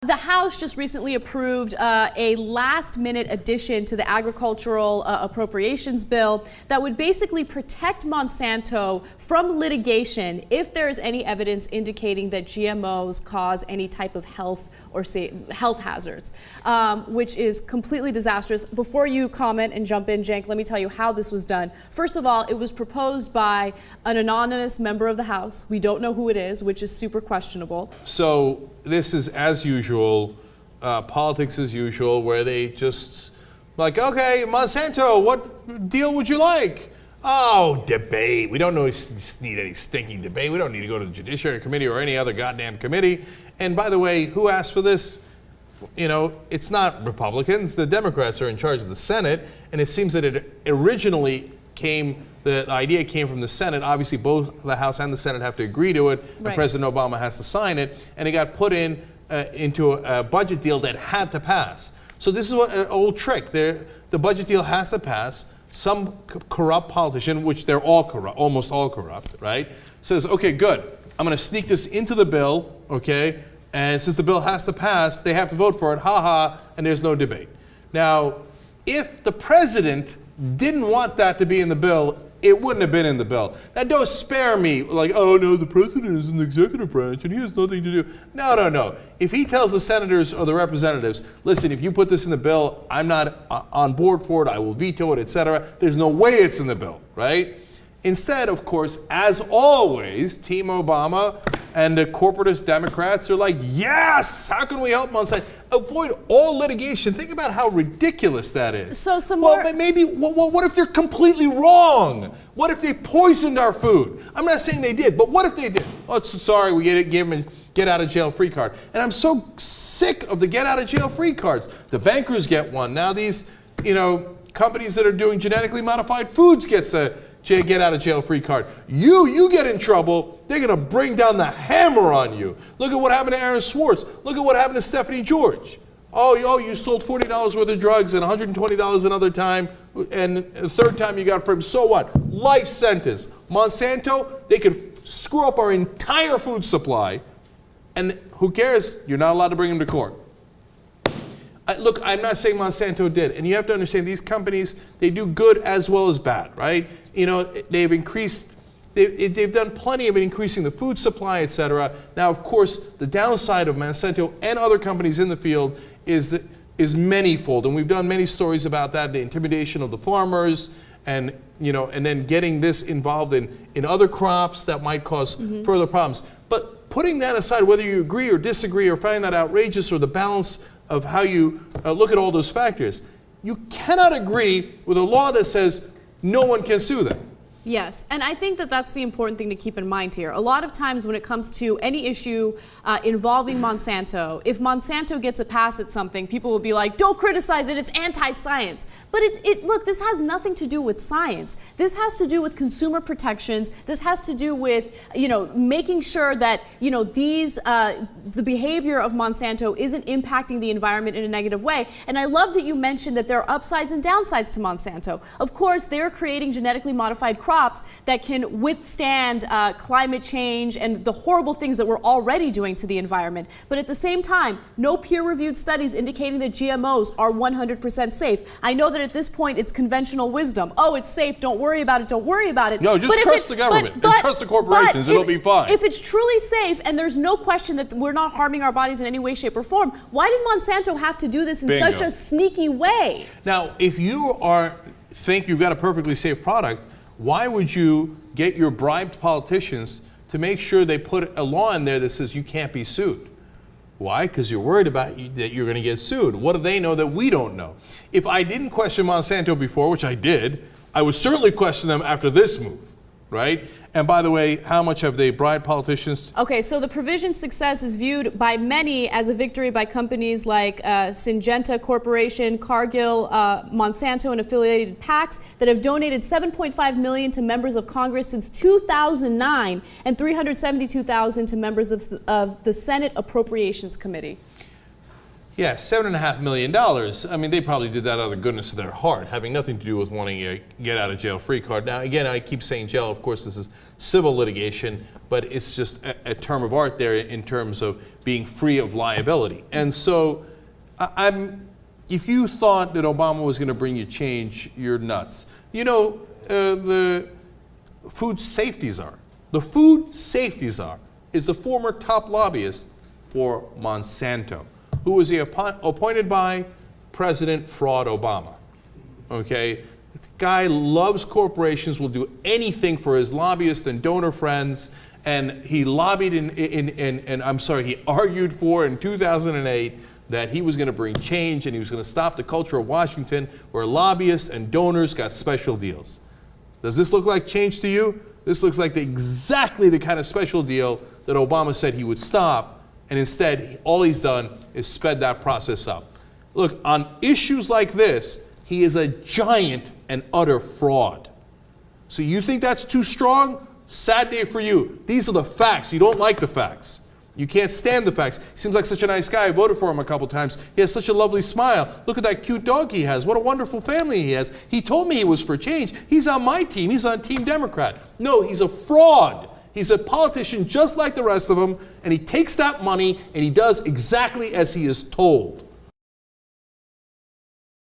The House just recently approved a last-minute addition to the agricultural appropriations bill that would basically protect Monsanto from litigation if there is any evidence indicating that GMOs cause any type of health or health hazards, which is completely disastrous. Before you comment and jump in, Cenk, let me tell you how this was done. First of all, it was proposed by an anonymous member of the House. We don't know who it is, which is super questionable. So this is, as usual, politics as usual, where they just like, okay, Monsanto, what deal would you like? Oh, debate. We don't need any stinking debate. We don't need to go to the Judiciary Committee or any other goddamn committee. And by the way, who asked for this? You know, it's not Republicans. The Democrats are in charge of the Senate. And it seems that it originally the idea came from the Senate. Obviously, both the House and the Senate have to agree to it. Right. And President Obama has to sign it. And it got put into a budget deal that had to pass. So this is an old trick. The budget deal has to pass. Some corrupt politician, which they're all corrupt, almost all corrupt, right, says, okay, good, I'm going to sneak this into the bill, okay, and since the bill has to pass, they have to vote for it, and there's no debate. Now, if the president didn't want that to be in the bill, it wouldn't have been in the bill. Now, don't spare me, like, oh, no, the president is in the executive branch and he has nothing to do. No, no, no. If he tells the senators or the representatives, listen, if you put this in the bill, I'm not on board for it, I will veto it, etc., there's no way it's in the bill, right? Instead, of course, as always, Team Obama and the corporatist Democrats are like, yes, how can we help Monsanto? Avoid all litigation. Think about how ridiculous that is. So some well, more... maybe, what if they're completely wrong? What if they poisoned our food? I'm not saying they did, but what if they did? Oh, sorry, we gave them a get-out-of-jail-free card. And I'm so sick of the get-out-of-jail-free cards. The bankers get one. Now these, companies that are doing genetically modified foods gets a get-out-of-jail-free card. You get in trouble, they're going to bring down the hammer on you. Look at what happened to Aaron Swartz. Look at what happened to Stephanie George. Oh, you sold $40 worth of drugs and $120 another time, and the third time you got framed. So what? Life sentence. Monsanto, they could screw up our entire food supply, and who cares? You're not allowed to bring them to court. Look, I'm not saying Monsanto did, and you have to understand these companies, they do good as well as bad, right? They've done plenty of increasing the food supply, etc. Now, of course, the downside of Monsanto and other companies in the field is manyfold, and we've done many stories about that, the intimidation of the farmers, and then getting this involved in other crops that might cause further problems. But putting that aside, whether you agree or disagree or find that outrageous or the balance of how you look at all those factors, you cannot agree with a law that says no one can sue them. Yes, and I think that that's the important thing to keep in mind here. A lot of times when it comes to any issue involving Monsanto, if Monsanto gets a pass at something, people will be like, don't criticize it, it's anti-science. But look, this has nothing to do with science. This has to do with consumer protections. This has to do with, making sure that, the behavior of Monsanto isn't impacting the environment in a negative way. And I love that you mentioned that there are upsides and downsides to Monsanto. Of course, they're creating genetically modified crops that can withstand climate change and the horrible things that we're already doing to the environment. But at the same time, no peer-reviewed studies indicating that GMOs are 100% safe. I know that at this point it's conventional wisdom. Oh, it's safe, don't worry about it, don't worry about it. No, just trust the government and trust the corporations, it'll be fine. If it's truly safe and there's no question that we're not harming our bodies in any way, shape, or form, why did Monsanto have to do this in such a sneaky way? Now, if you think you've got a perfectly safe product, why would you get your bribed politicians to make sure they put a law in there that says you can't be sued? Why? Because you're worried about that you're going to get sued. What do they know that we don't know? If I didn't question Monsanto before, which I did, I would certainly question them after this move, right? And by the way, how much have they bribed politicians? Okay, so the provision's success is viewed by many as a victory by companies like Syngenta Corporation, Cargill, Monsanto, and affiliated PACs that have donated $7.5 million to members of Congress since 2009 and $372,000 to members of the Senate Appropriations Committee. Yeah, $7.5 million. I mean, they probably did that out of the goodness of their heart, having nothing to do with wanting a get out of jail free card. Now, again, I keep saying jail. Of course, this is civil litigation, but it's just a term of art there in terms of being free of liability. And so, if you thought that Obama was going to bring you change, you're nuts. You know, the food safety czar. The food safety czar is the former top lobbyist for Monsanto, who was appointed by President Fraud Obama. Okay? The guy loves corporations, will do anything for his lobbyist and donor friends, and he lobbied he argued for in 2008 that he was going to bring change and he was going to stop the culture of Washington where lobbyists and donors got special deals. Does this look like change to you? This looks like exactly the kind of special deal that Obama said he would stop, and instead all he's done is sped that process up. Look, on issues like this, he is a giant and utter fraud. So you think that's too strong? Sad day for you. These are the facts. You don't like the facts. You can't stand the facts. He seems like such a nice guy. I voted for him a couple times. He has such a lovely smile. Look at that cute dog he has. What a wonderful family he has. He told me he was for change. He's on my team. He's on Team Democrat. No, he's a fraud. He's a politician just like the rest of them, and he takes that money and he does exactly as he is told.